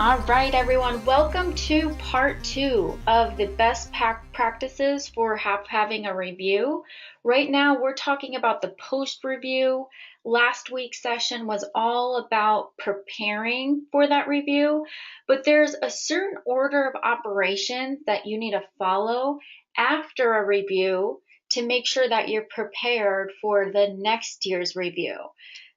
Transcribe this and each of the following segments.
All right, everyone, welcome to part 2 of the best practices for having a review. Right now, we're talking about the post review. Last week's session was all about preparing for that review, but there's a certain order of operations that you need to follow after a review to make sure that you're prepared for the next year's review.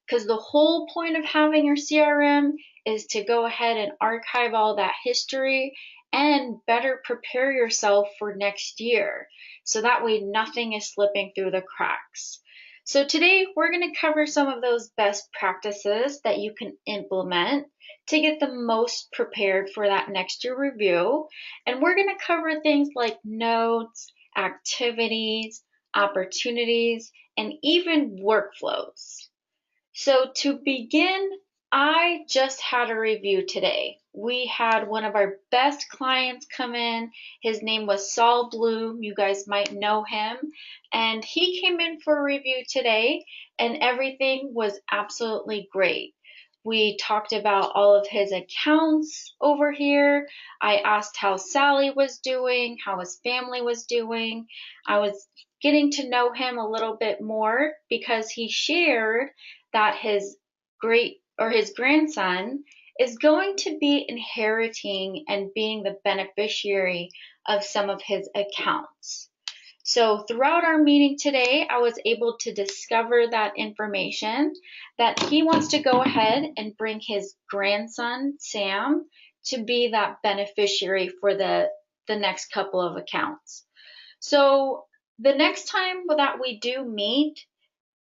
Because the whole point of having your CRM is to go ahead and archive all that history and better prepare yourself for next year. So that way nothing is slipping through the cracks. So today we're going to cover some of those best practices that you can implement to get the most prepared for that next year review. And we're going to cover things like notes, activities, opportunities, and even workflows. So to begin, I just had a review today. We had one of our best clients come in. His name was Saul Bloom. You guys might know him. And he came in for a review today, and everything was absolutely great. We talked about all of his accounts over here. I asked how Sally was doing, how his family was doing. I was getting to know him a little bit more because he shared that his grandson is going to be inheriting and being the beneficiary of some of his accounts. So throughout our meeting today, I was able to discover that information that he wants to go ahead and bring his grandson, Sam, to be that beneficiary for the next couple of accounts. So the next time that we do meet,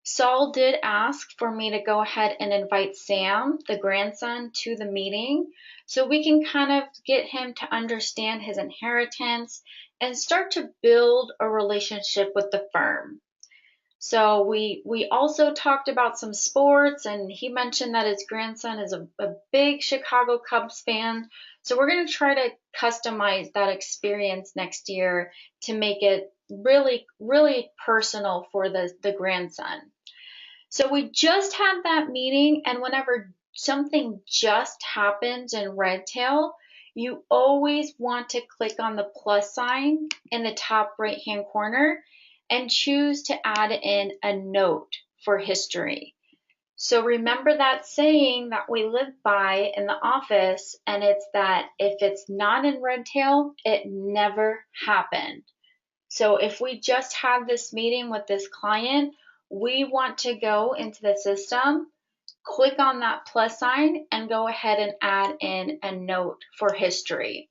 Saul did ask for me to go ahead and invite Sam, the grandson, to the meeting so we can kind of get him to understand his inheritance and start to build a relationship with the firm. So we also talked about some sports, and he mentioned that his grandson is a big Chicago Cubs fan. So we're going to try to customize that experience next year to make it really, really personal for the grandson. So we just had that meeting, and whenever something just happens in Redtail, you always want to click on the plus sign in the top right-hand corner and choose to add in a note for history. So remember that saying that we live by in the office, and it's that if it's not in Redtail, it never happened. So if we just had this meeting with this client, we want to go into the system, click on that plus sign, and go ahead and add in a note for history.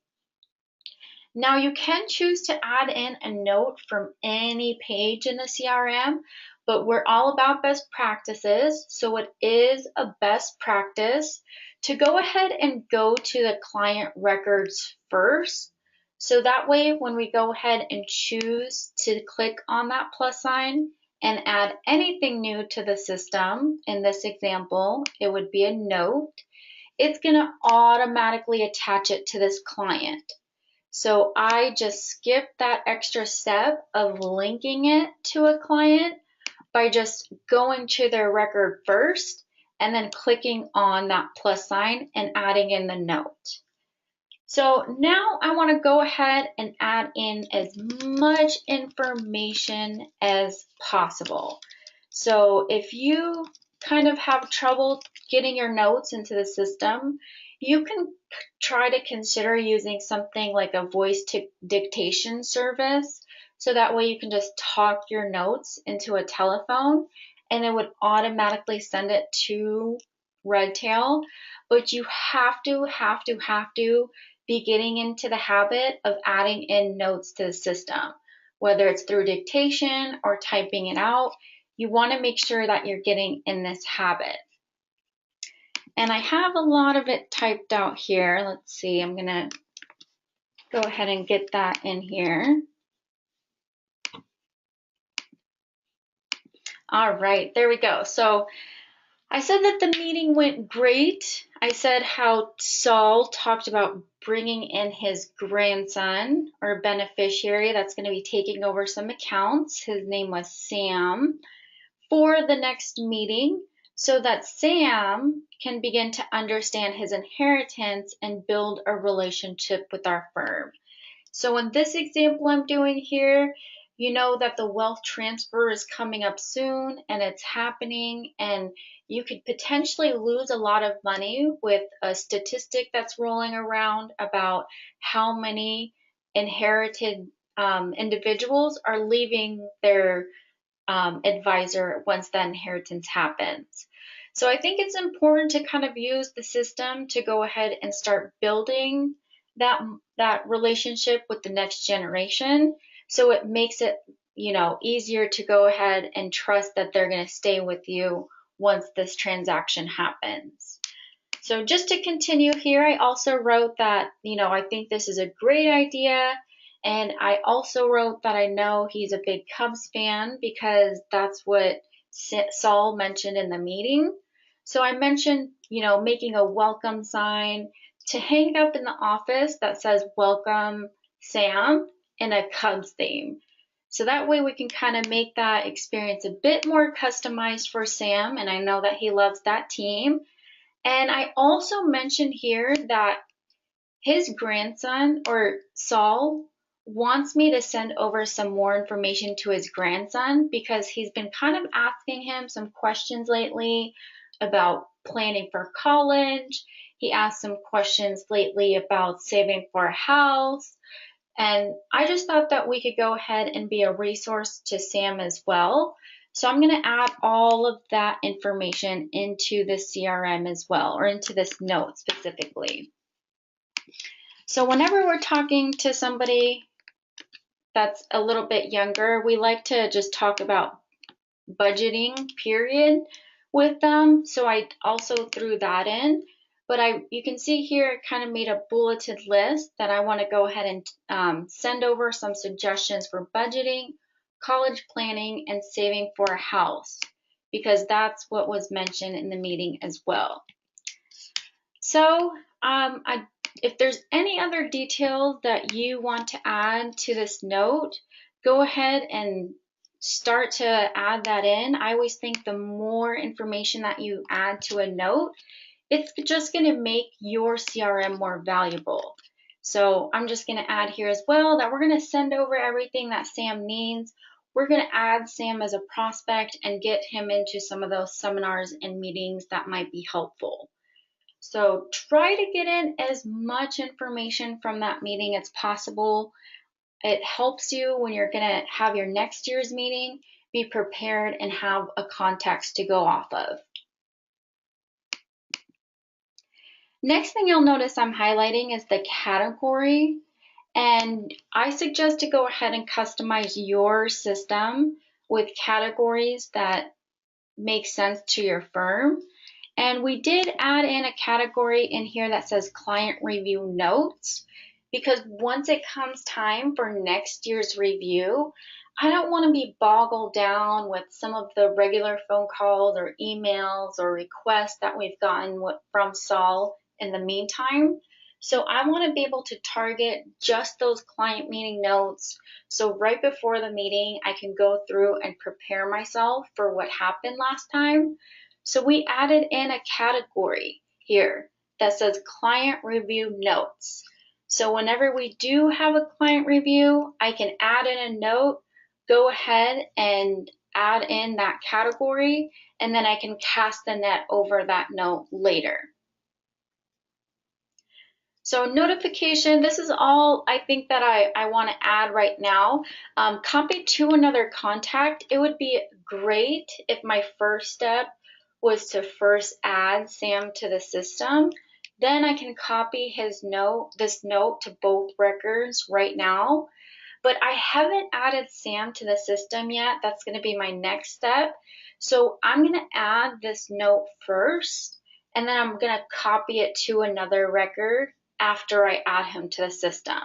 Now you can choose to add in a note from any page in the CRM, but we're all about best practices, so it is a best practice to go ahead and go to the client records first. So that way, when we go ahead and choose to click on that plus sign and add anything new to the system, in this example, it would be a note, it's going to automatically attach it to this client. So I just skipped that extra step of linking it to a client by just going to their record first and then clicking on that plus sign and adding in the note. So now I want to go ahead and add in as much information as possible. So if you kind of have trouble getting your notes into the system, you can try to consider using something like a voice dictation service. So that way you can just talk your notes into a telephone and it would automatically send it to Redtail. But you have to be getting into the habit of adding in notes to the system, whether it's through dictation or typing it out. You want to make sure that you're getting in this habit. And I have a lot of it typed out here. Let's see, I'm going to go ahead and get that in here. All right, there we go. So I said that the meeting went great. I said how Saul talked about bringing in his grandson or beneficiary that's going to be taking over some accounts. His name was Sam for the next meeting. so that Sam can begin to understand his inheritance and build a relationship with our firm. So in this example I'm doing here, you know that the wealth transfer is coming up soon and it's happening, and you could potentially lose a lot of money with a statistic that's rolling around about how many inherited individuals are leaving their advisor once that inheritance happens. So I think it's important to kind of use the system to go ahead and start building that relationship with the next generation. So it makes it, easier to go ahead and trust that they're going to stay with you once this transaction happens. So just to continue here, I also wrote that, I think this is a great idea. And I also wrote that I know he's a big Cubs fan because that's what Saul mentioned in the meeting. So I mentioned, making a welcome sign to hang up in the office that says welcome Sam in a Cubs theme. So that way we can kind of make that experience a bit more customized for Sam. And I know that he loves that team. And I also mentioned here that his grandson, or Saul, wants me to send over some more information to his grandson because he's been kind of asking him some questions lately about planning for college. He asked some questions lately about saving for a house. And I just thought that we could go ahead and be a resource to Sam as well. So I'm going to add all of that information into the CRM as well, or into this note specifically. So whenever we're talking to somebody that's a little bit younger, we like to just talk about budgeting, period, with them. So I also threw that in. But you can see here, I kind of made a bulleted list that I want to go ahead and send over some suggestions for budgeting, college planning, and saving for a house, because that's what was mentioned in the meeting as well. So if there's any other details that you want to add to this note, go ahead and start to add that in. I always think the more information that you add to a note, it's just going to make your CRM more valuable. So I'm just going to add here as well that we're going to send over everything that Sam needs. We're going to add Sam as a prospect and get him into some of those seminars and meetings that might be helpful. So try to get in as much information from that meeting as possible. It helps you when you're going to have your next year's meeting, be prepared and have a context to go off of. Next thing you'll notice I'm highlighting is the category, and I suggest to go ahead and customize your system with categories that make sense to your firm. And we did add in a category in here that says client review notes, because once it comes time for next year's review, I don't want to be boggled down with some of the regular phone calls or emails or requests that we've gotten from Saul in the meantime. So I want to be able to target just those client meeting notes. So right before the meeting, I can go through and prepare myself for what happened last time. So we added in a category here that says client review notes. So whenever we do have a client review, I can add in a note, go ahead and add in that category, and then I can cast the net over that note later. So notification, this is all I think that I want to add right now. Copy to another contact. It would be great if my first step was to first add Sam to the system. Then I can copy this note to both records right now. But I haven't added Sam to the system yet. That's going to be my next step. So I'm going to add this note first, and then I'm going to copy it to another record after I add him to the system.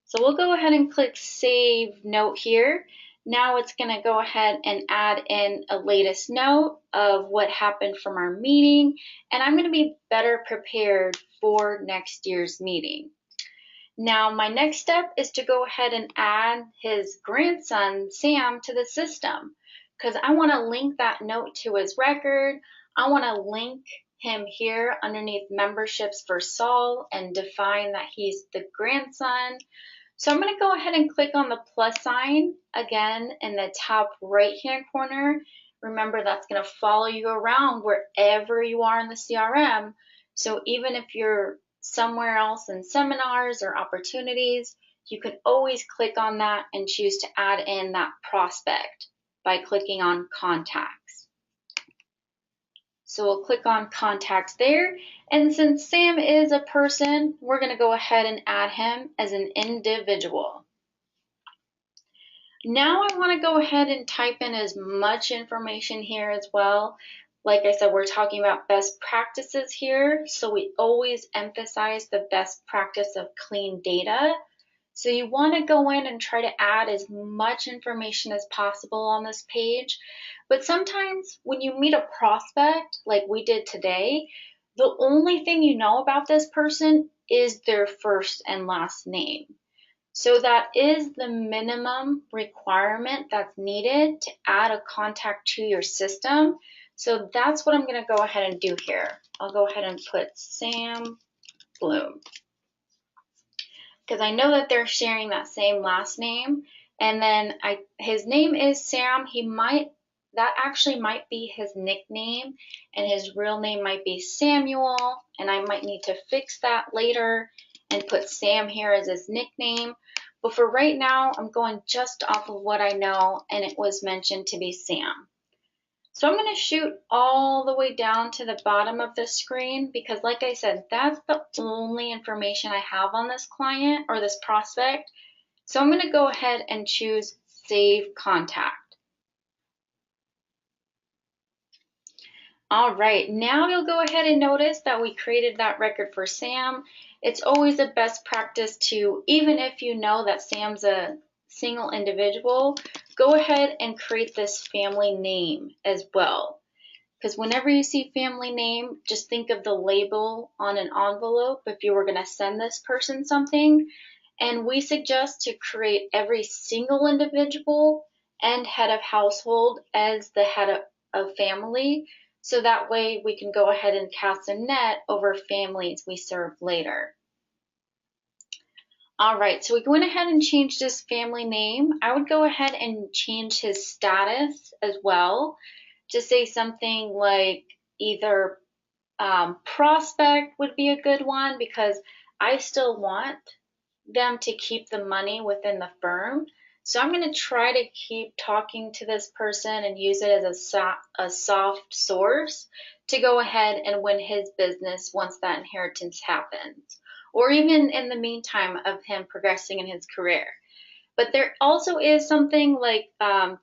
So we'll go ahead and click Save Note here. Now it's going to go ahead and add in a latest note of what happened from our meeting, and I'm going to be better prepared for next year's meeting. Now my next step is to go ahead and add his grandson, Sam, to the system, because I want to link that note to his record. I want to link him here underneath memberships for Saul and define that he's the grandson. So I'm going to go ahead and click on the plus sign again in the top right hand corner. Remember, that's going to follow you around wherever you are in the CRM. So even if you're somewhere else in seminars or opportunities, you can always click on that and choose to add in that prospect by clicking on contacts. So we'll click on contacts there. And since Sam is a person, we're going to go ahead and add him as an individual. Now I want to go ahead and type in as much information here as well. Like I said, we're talking about best practices here, so we always emphasize the best practice of clean data. So you want to go in and try to add as much information as possible on this page. But sometimes when you meet a prospect, like we did today, the only thing you know about this person is their first and last name. So that is the minimum requirement that's needed to add a contact to your system. So that's what I'm going to go ahead and do here. I'll go ahead and put Sam Bloom, because I know that they're sharing that same last name. And then his name is Sam. That actually might be his nickname, and his real name might be Samuel, and I might need to fix that later and put Sam here as his nickname. But for right now, I'm going just off of what I know, and it was mentioned to be Sam. So I'm going to shoot all the way down to the bottom of the screen because, like I said, that's the only information I have on this client or this prospect. So I'm going to go ahead and choose Save Contact. All right, now you'll go ahead and notice that we created that record for Sam. It's always a best practice to, even if you know that Sam's a single individual, go ahead and create this family name as well. Because whenever you see family name, just think of the label on an envelope if you were going to send this person something. And we suggest to create every single individual and head of household as the head of family. So that way we can go ahead and cast a net over families we serve later. All right, so we went ahead and changed his family name. I would go ahead and change his status as well to say something like either prospect would be a good one, because I still want them to keep the money within the firm. So I'm going to try to keep talking to this person and use it as a soft source to go ahead and win his business once that inheritance happens, or even in the meantime of him progressing in his career. But there also is something like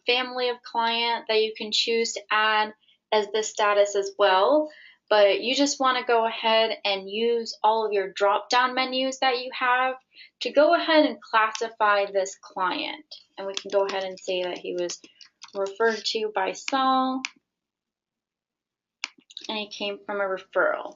family of client that you can choose to add as the status as well. But you just want to go ahead and use all of your drop-down menus that you have to go ahead and classify this client. And we can go ahead and say that he was referred to by Saul and he came from a referral.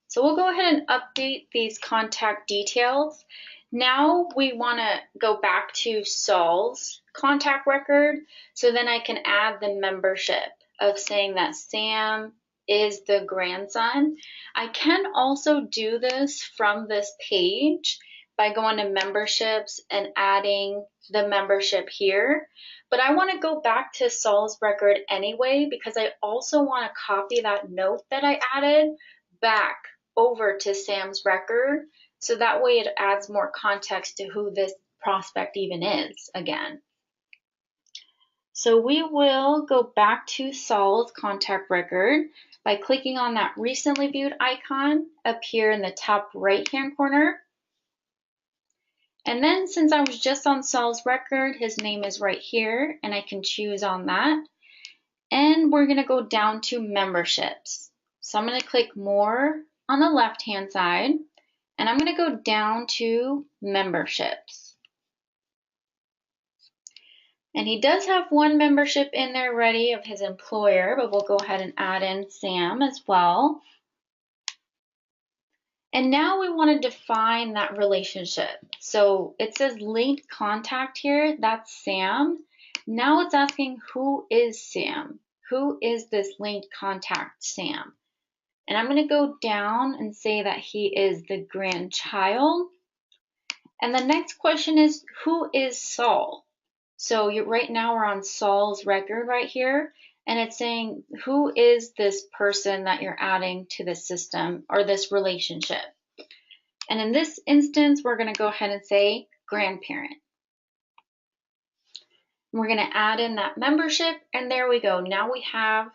So we'll go ahead and update these contact details. Now we want to go back to Saul's contact record, so then I can add the membership of saying that Sam is the grandson. I can also do this from this page by going to memberships and adding the membership here. But I want to go back to Saul's record anyway, because I also want to copy that note that I added back over to Sam's record, so that way it adds more context to who this prospect even is again. So we will go back to Saul's contact record by clicking on that recently viewed icon up here in the top right hand corner. And then since I was just on Saul's record, his name is right here and I can choose on that. And we're going to go down to memberships. So I'm going to click more on the left hand side and I'm going to go down to memberships. And he does have one membership in there ready of his employer, but we'll go ahead and add in Sam as well. And now we want to define that relationship. So it says linked contact here, that's Sam. Now it's asking, who is Sam? Who is this linked contact, Sam? And I'm going to go down and say that he is the grandchild. And the next question is, who is Saul? So right now we're on Saul's record right here, and it's saying, who is this person that you're adding to the system or this relationship? And in this instance, we're going to go ahead and say grandparent. We're going to add in that membership, and there we go. Now we have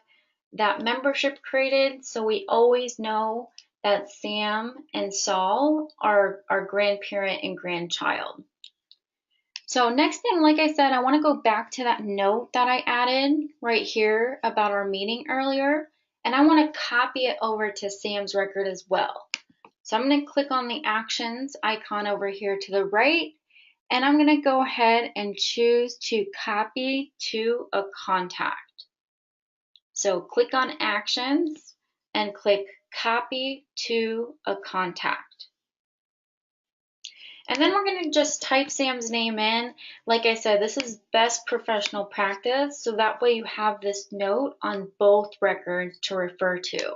that membership created, so we always know that Sam and Saul are our grandparent and grandchild. So next thing, like I said, I want to go back to that note that I added right here about our meeting earlier, and I want to copy it over to Sam's record as well. So I'm going to click on the actions icon over here to the right, and I'm going to go ahead and choose to copy to a contact. So click on actions and click copy to a contact. And then we're going to just type Sam's name in. Like I said, this is best professional practice, so that way you have this note on both records to refer to.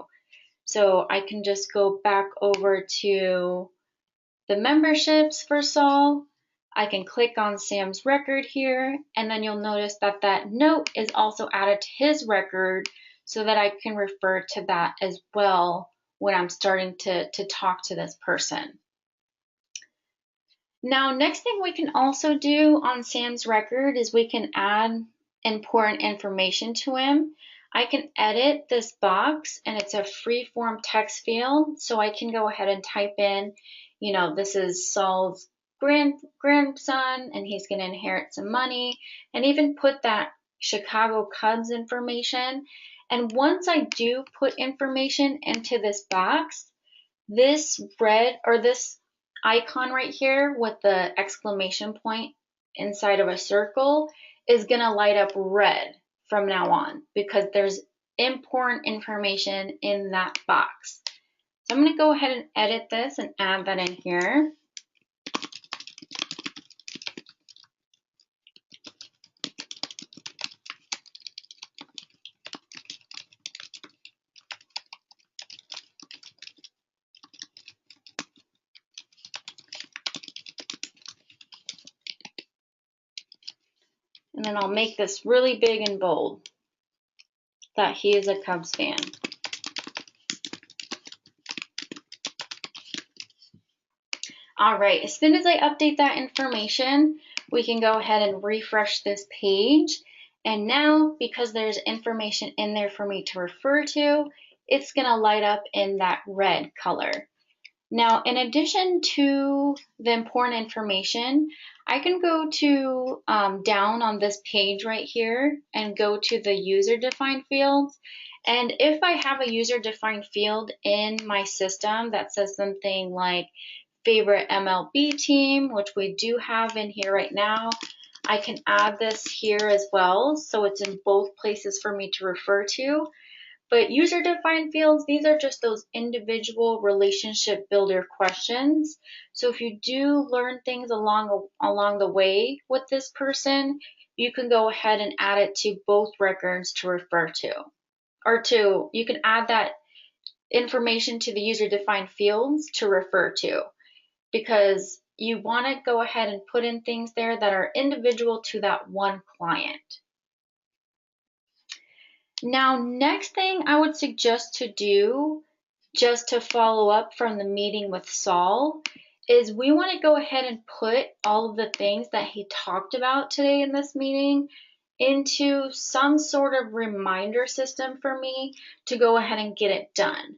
So I can just go back over to the memberships for Saul. I can click on Sam's record here, and then you'll notice that that note is also added to his record so that I can refer to that as well when I'm starting to talk to this person. Now, next thing we can also do on Sam's record is we can add important information to him. I can edit this box, and it's a free-form text field, so I can go ahead and type in, you know, this is Saul's grandson, and he's going to inherit some money, and even put that Chicago Cubs information. And once I do put information into this box, this red or this icon right here with the exclamation point inside of a circle is going to light up red from now on because there's important information in that box. So I'm going to go ahead and edit this and add that in here. And then I'll make this really big and bold that he is a Cubs fan. All right, as soon as I update that information, we can go ahead and refresh this page. And now, because there's information in there for me to refer to, it's gonna light up in that red color. Now, in addition to the important information, I can go to down on this page right here and go to the user-defined fields. And if I have a user-defined field in my system that says something like favorite MLB team, which we do have in here right now, I can add this here as well. So it's in both places for me to refer to. But user-defined fields, these are just those individual relationship builder questions. So if you do learn things along the way with this person, you can go ahead and add it to both records to refer to. You can add that information to the user-defined fields to refer to, because you want to go ahead and put in things there that are individual to that one client. Now, next thing I would suggest to do, just to follow up from the meeting with Saul, is we want to go ahead and put all of the things that he talked about today in this meeting into some sort of reminder system for me to go ahead and get it done.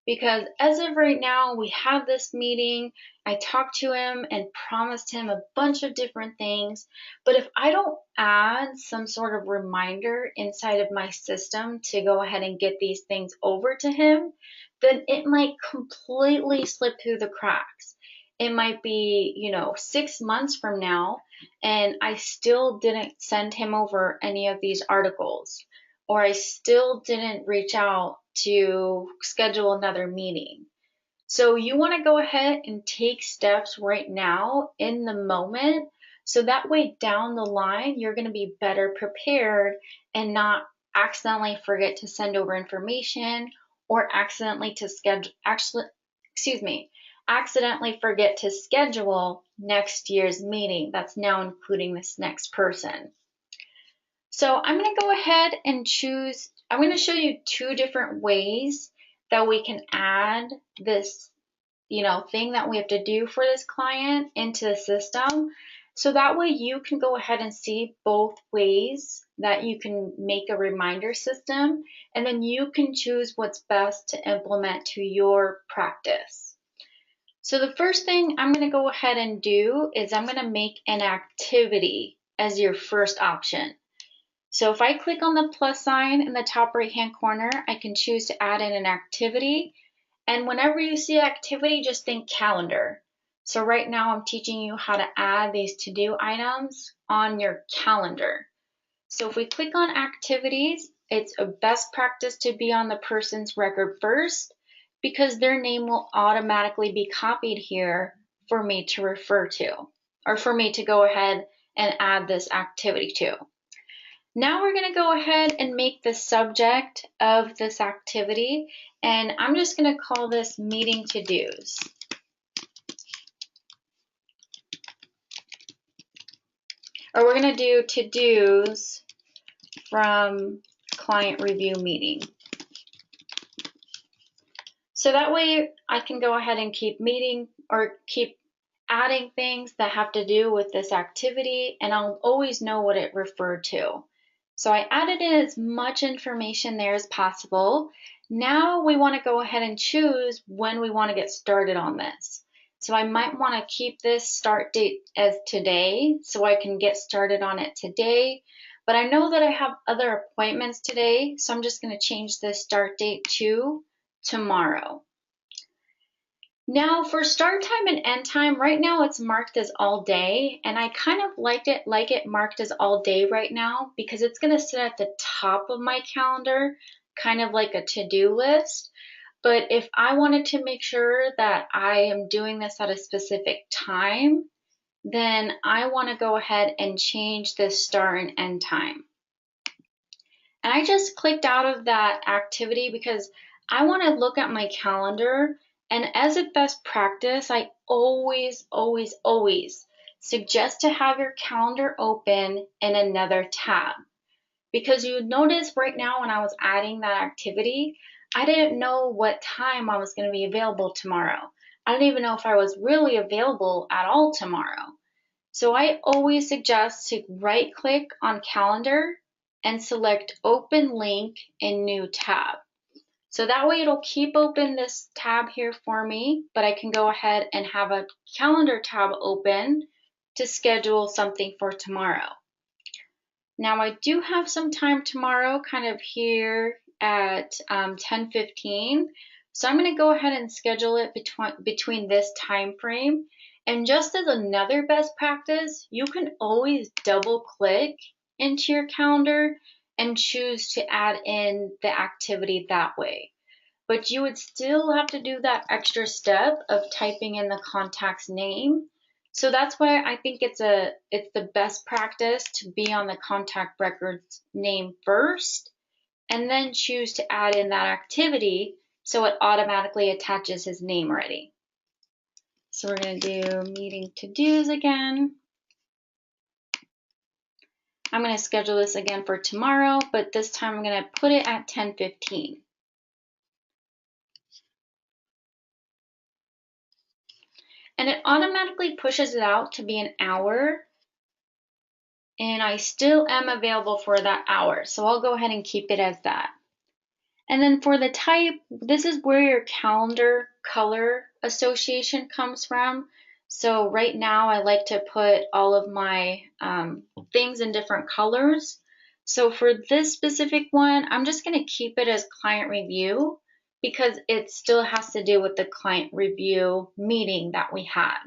Because as of right now, we have this meeting, I talked to him and promised him a bunch of different things, but if I don't add some sort of reminder inside of my system to go ahead and get these things over to him, then it might completely slip through the cracks. It might be, 6 months from now, and I still didn't send him over any of these articles, or I still didn't reach out to schedule another meeting. So you want to go ahead and take steps right now in the moment So that way down the line, you're going to be better prepared and not accidentally forget to send over information or accidentally forget to schedule next year's meeting. That's now including this next person. So I'm going to go ahead and I'm going to show you two different ways that we can add this, thing that we have to do for this client into the system. So that way you can go ahead and see both ways that you can make a reminder system, and then you can choose what's best to implement to your practice. So the first thing I'm going to go ahead and do is I'm going to make an activity as your first option. So if I click on the plus sign in the top right hand corner, I can choose to add in an activity. And whenever you see activity, just think calendar. So right now I'm teaching you how to add these to-do items on your calendar. So if we click on activities, it's a best practice to be on the person's record first, because their name will automatically be copied here for me to refer to, or for me to go ahead and add this activity to. Now we're going to go ahead and make the subject of this activity, and I'm just going to call this meeting to-dos. Or we're going to do to-dos from client review meeting. So that way I can go ahead and keep adding things that have to do with this activity, and I'll always know what it referred to. So I added in as much information there as possible. Now we want to go ahead and choose when we want to get started on this. So I might want to keep this start date as today, so I can get started on it today. But I know that I have other appointments today, so I'm just going to change this start date to tomorrow. Now for start time and end time, right now it's marked as all day, and I kind of like it marked as all day right now because it's going to sit at the top of my calendar, kind of like a to-do list. But if I wanted to make sure that I am doing this at a specific time, then I want to go ahead and change this start and end time. And I just clicked out of that activity because I want to look at my calendar. And as a best practice, I always suggest to have your calendar open in another tab. Because you would notice right now when I was adding that activity, I didn't know what time I was going to be available tomorrow. I didn't even know if I was really available at all tomorrow. So I always suggest to right click on calendar and select open link in new tab. So that way it'll keep open this tab here for me, but I can go ahead and have a calendar tab open to schedule something for tomorrow. Now I do have some time tomorrow kind of here at 10:15. So I'm going to go ahead and schedule it between this time frame. And just as another best practice, you can always double click into your calendar and choose to add in the activity that way. But you would still have to do that extra step of typing in the contact's name. So that's why I think it's the best practice to be on the contact record's name first, and then choose to add in that activity so it automatically attaches his name already. So we're going to do meeting to-dos again. I'm going to schedule this again for tomorrow, but this time I'm going to put it at 10:15. And it automatically pushes it out to be an hour, and I still am available for that hour. So I'll go ahead and keep it as that. And then for the type, this is where your calendar color association comes from. So right now I like to put all of my things in different colors. So for this specific one, I'm just going to keep it as client review because it still has to do with the client review meeting that we had.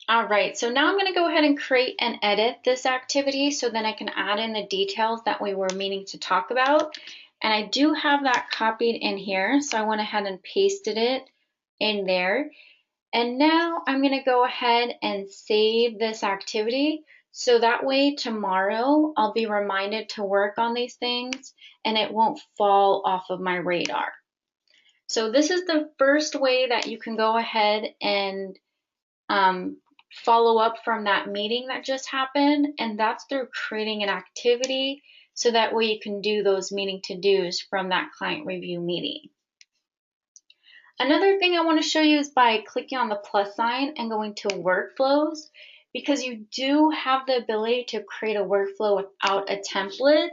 All right, so now I'm going to go ahead and create and edit this activity so then I can add in the details that we were meaning to talk about. And I do have that copied in here, so I went ahead and pasted it in there. And now I'm going to go ahead and save this activity so that way tomorrow I'll be reminded to work on these things and it won't fall off of my radar. So this is the first way that you can go ahead and follow up from that meeting that just happened, and that's through creating an activity so that way you can do those meeting to-dos from that client review meeting. Another thing I want to show you is by clicking on the plus sign and going to workflows, because you do have the ability to create a workflow without a template.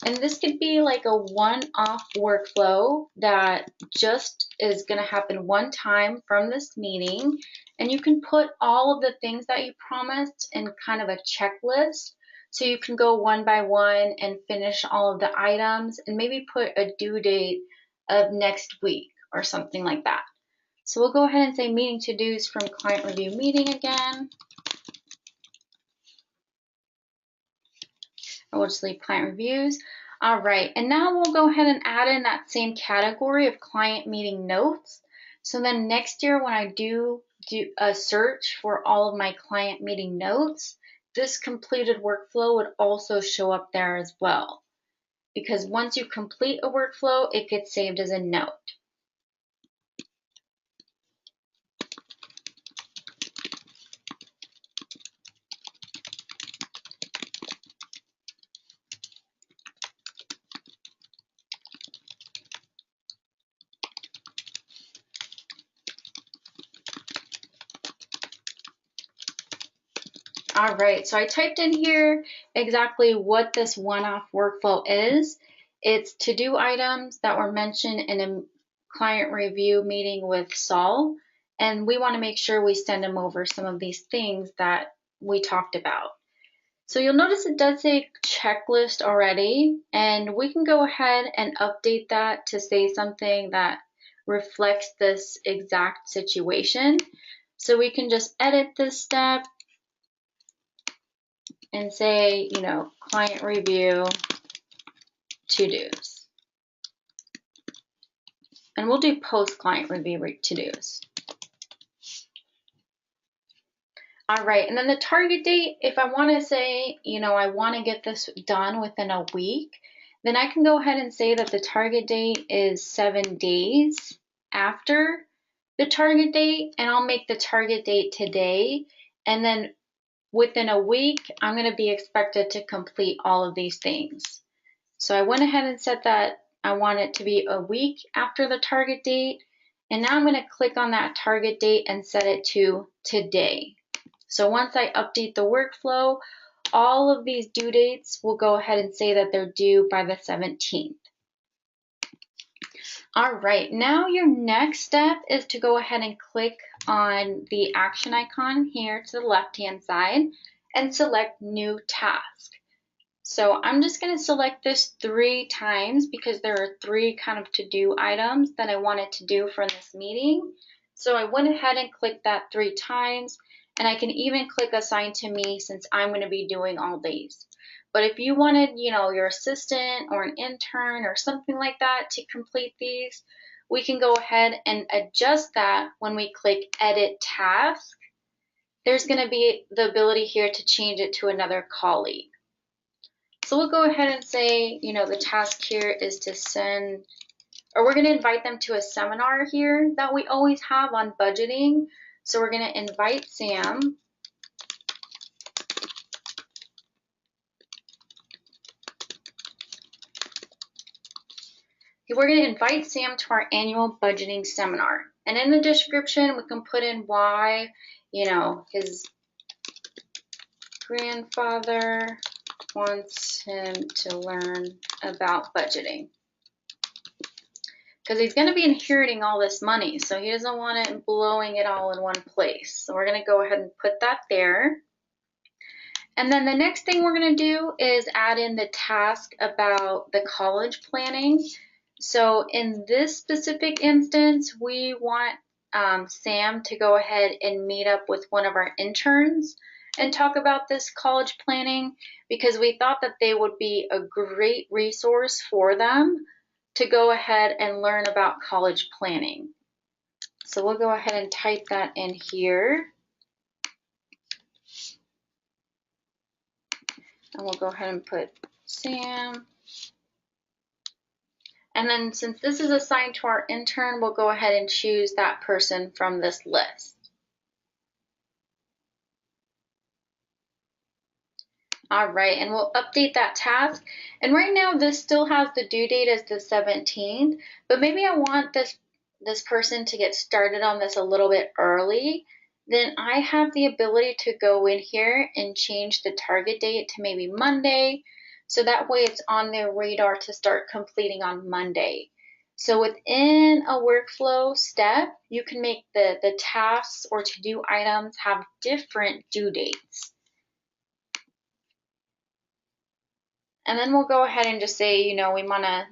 And this could be like a one-off workflow that just is going to happen one time from this meeting. And you can put all of the things that you promised in kind of a checklist. So you can go one by one and finish all of the items and maybe put a due date of next week or something like that. So we'll go ahead and say meeting to-dos from client review meeting again. And we'll just leave client reviews. All right, and now we'll go ahead and add in that same category of client meeting notes. So then next year when I do a search for all of my client meeting notes, this completed workflow would also show up there as well. Because once you complete a workflow, it gets saved as a note. All right, so I typed in here exactly what this one-off workflow is. It's to-do items that were mentioned in a client review meeting with Saul, and we want to make sure we send him over some of these things that we talked about. So you'll notice it does say checklist already, and we can go ahead and update that to say something that reflects this exact situation. So we can just edit this step and say, you know, client review to-dos. And we'll do post-client review to-dos. All right, and then the target date, if I want to say, you know, I want to get this done within a week, then I can go ahead and say that the target date is 7 days after the target date, and I'll make the target date today, and then within a week, I'm going to be expected to complete all of these things. So I went ahead and set that I want it to be a week after the target date. And now I'm going to click on that target date and set it to today. So once I update the workflow, all of these due dates will go ahead and say that they're due by the 17th. All right, now your next step is to go ahead and click on the action icon here to the left-hand side and select new task. So I'm just going to select this 3 times because there are 3 kind of to-do items that I wanted to do for this meeting. So I went ahead and clicked that 3 times, and I can even click assign to me since I'm going to be doing all these. But if you wanted, you know, your assistant or an intern or something like that to complete these, we can go ahead and adjust that when we click edit task. There's going to be the ability here to change it to another colleague. So we'll go ahead and say, you know, the task here is to send, or we're going to invite them to a seminar here that we always have on budgeting. So we're going to invite Sam. We're going to invite Sam to our annual budgeting seminar. And in the description, we can put in why, you know, his grandfather wants him to learn about budgeting. Because he's going to be inheriting all this money, so he doesn't want it blowing it all in one place. So we're going to go ahead and put that there. And then the next thing we're going to do is add in the task about the college planning. So in this specific instance, we want Sam to go ahead and meet up with one of our interns and talk about this college planning because we thought that they would be a great resource for them to go ahead and learn about college planning. So we'll go ahead and type that in here. And we'll go ahead and put Sam. And then since this is assigned to our intern, we'll go ahead and choose that person from this list. All right, and we'll update that task. And right now this still has the due date as the 17th, but maybe I want this person to get started on this a little bit early. Then I have the ability to go in here and change the target date to maybe Monday. So that way it's on their radar to start completing on Monday. So within a workflow step, you can make the tasks or to-do items have different due dates. And then we'll go ahead and just say, you know, we want to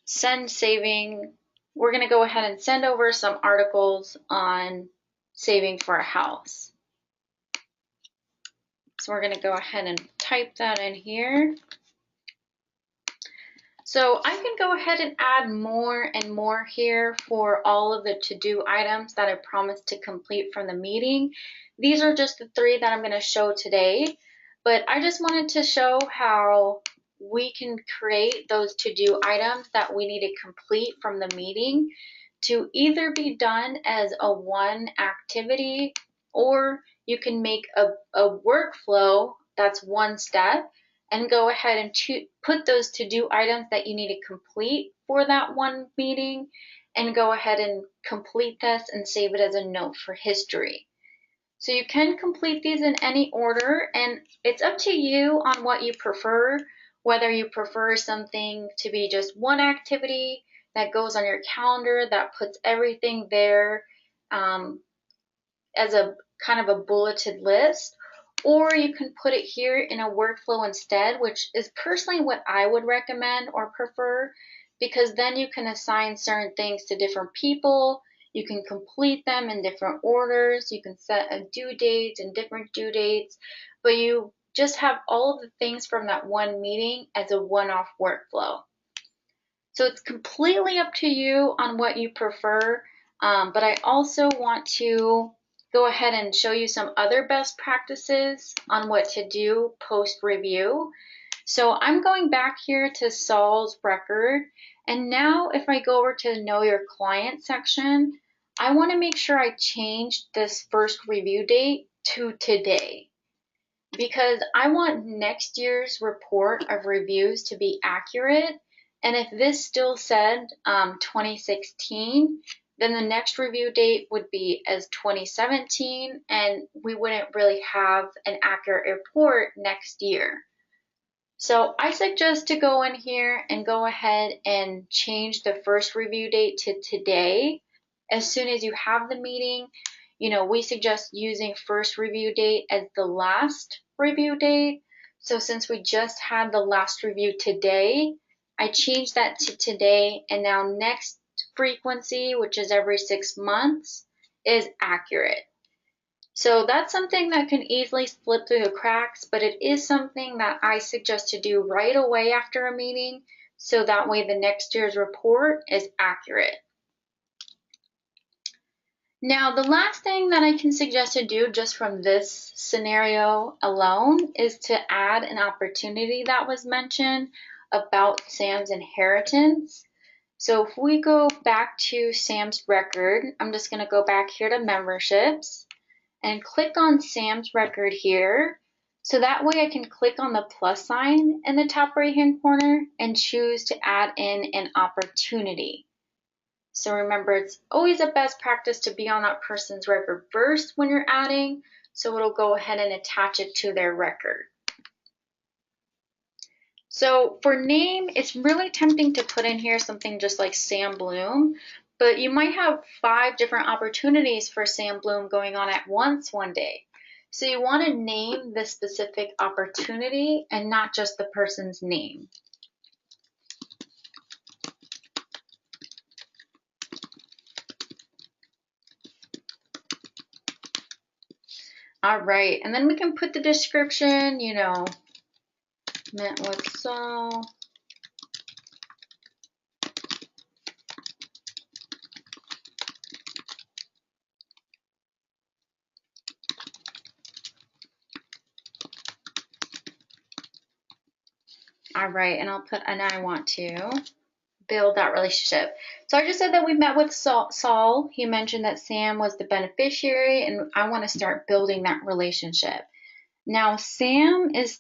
send saving. We're going to go ahead and send over some articles on saving for a house. So we're going to go ahead and type that in here. So I can go ahead and add more and more here for all of the to-do items that I promised to complete from the meeting. These are just the 3 that I'm going to show today, but I just wanted to show how we can create those to-do items that we need to complete from the meeting to either be done as a one activity, or you can make a workflow that's one step and go ahead and put those to-do items that you need to complete for that one meeting and go ahead and complete this and save it as a note for history. So you can complete these in any order, and it's up to you on what you prefer, whether you prefer something to be just one activity that goes on your calendar that puts everything there as a kind of a bulleted list, or you can put it here in a workflow instead, which is personally what I would recommend or prefer, because then you can assign certain things to different people. You can complete them in different orders. You can set a due date and different due dates, but you just have all of the things from that one meeting as a one-off workflow. So it's completely up to you on what you prefer, but I also want to go ahead and show you some other best practices on what to do post-review. So I'm going back here to Saul's record, and now if I go over to the Know Your Client section, I want to make sure I change this first review date to today, because I want next year's report of reviews to be accurate. And if this still said 2016, then the next review date would be as 2017, and we wouldn't really have an accurate report next year. So I suggest to go in here and go ahead and change the first review date to today. As soon as you have the meeting, you know, we suggest using first review date as the last review date. So since we just had the last review today, I changed that to today, and now next frequency, which is every 6 months, is accurate. So that's something that can easily slip through the cracks, but it is something that I suggest to do right away after a meeting, so that way the next year's report is accurate. Now, the last thing that I can suggest to do just from this scenario alone is to add an opportunity that was mentioned about Sam's inheritance. So if we go back to Sam's record, I'm just going to go back here to memberships and click on Sam's record here. So that way I can click on the plus sign in the top right hand corner and choose to add in an opportunity. So remember, it's always a best practice to be on that person's record first when you're adding, so it'll go ahead and attach it to their record. So for name, it's really tempting to put in here something just like Sam Bloom, but you might have 5 different opportunities for Sam Bloom going on at once one day. So you want to name the specific opportunity and not just the person's name. All right, and then we can put the description, you know, met with Saul. All right, and I'll put, and I want to build that relationship. So I just said that we met with Saul. He mentioned that Sam was the beneficiary, and I want to start building that relationship. Now, Sam is,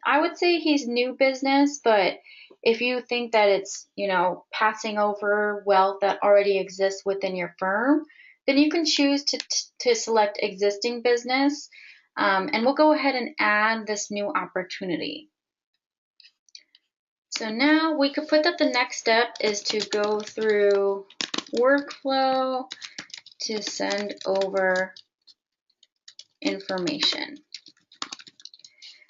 I would say he's new business, but if you think that it's, passing over wealth that already exists within your firm, then you can choose to select existing business, and we'll go ahead and add this new opportunity. So now we could put that the next step is to go through workflow to send over information.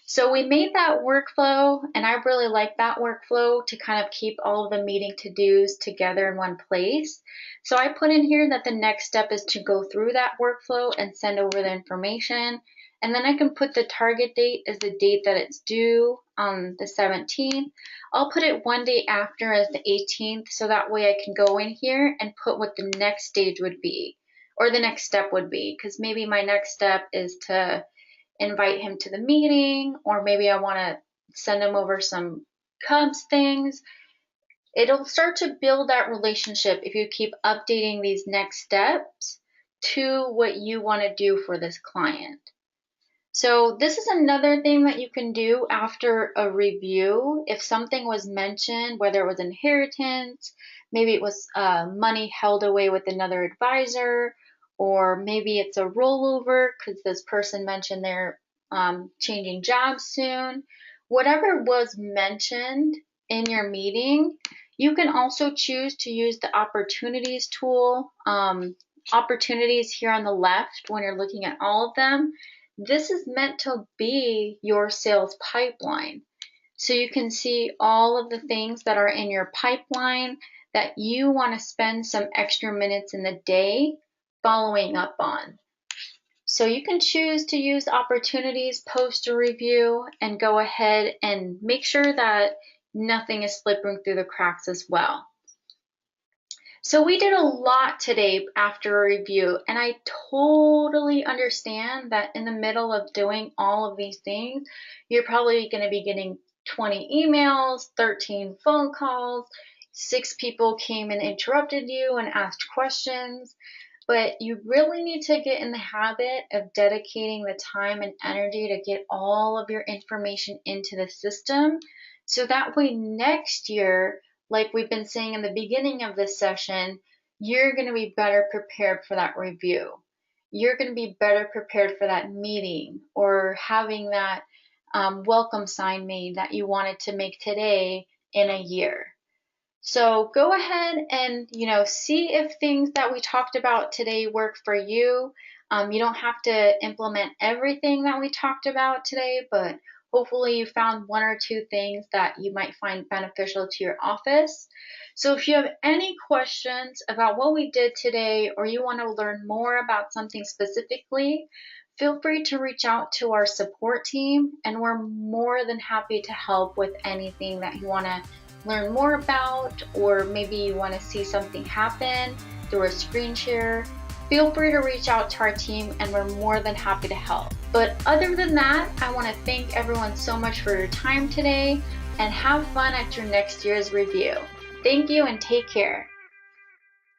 So we made that workflow, and I really like that workflow to kind of keep all of the meeting to-dos together in one place. So I put in here that the next step is to go through that workflow and send over the information. And then I can put the target date as the date that it's due on the 17th. I'll put it one day after as the 18th, so that way I can go in here and put what the next stage would be, or the next step would be, because maybe my next step is to invite him to the meeting, or maybe I want to send him over some Cubs things. It'll start to build that relationship if you keep updating these next steps to what you want to do for this client. So this is another thing that you can do after a review. If something was mentioned, whether it was inheritance, maybe it was money held away with another advisor, or maybe it's a rollover because this person mentioned they're changing jobs soon. Whatever was mentioned in your meeting, you can also choose to use the opportunities tool. Opportunities here on the left when you're looking at all of them. This is meant to be your sales pipeline. So you can see all of the things that are in your pipeline that you want to spend some extra minutes in the day following up on. So you can choose to use opportunities post a review and go ahead and make sure that nothing is slipping through the cracks as well. So we did a lot today after a review, and I totally understand that in the middle of doing all of these things, you're probably going to be getting 20 emails, 13 phone calls, 6 people came and interrupted you and asked questions. But you really need to get in the habit of dedicating the time and energy to get all of your information into the system, so that way next year, like we've been saying in the beginning of this session, you're going to be better prepared for that review. You're going to be better prepared for that meeting, or having that welcome sign made that you wanted to make today in a year. So go ahead and, see if things that we talked about today work for you. You don't have to implement everything that we talked about today, but hopefully you found 1 or 2 things that you might find beneficial to your office. So if you have any questions about what we did today, or you want to learn more about something specifically, feel free to reach out to our support team, and we're more than happy to help with anything that you want to learn more about, or maybe you want to see something happen through a screen share. Feel free to reach out to our team, and we're more than happy to help. But other than that, I want to thank everyone so much for your time today, and have fun at your next year's review. Thank you and take care.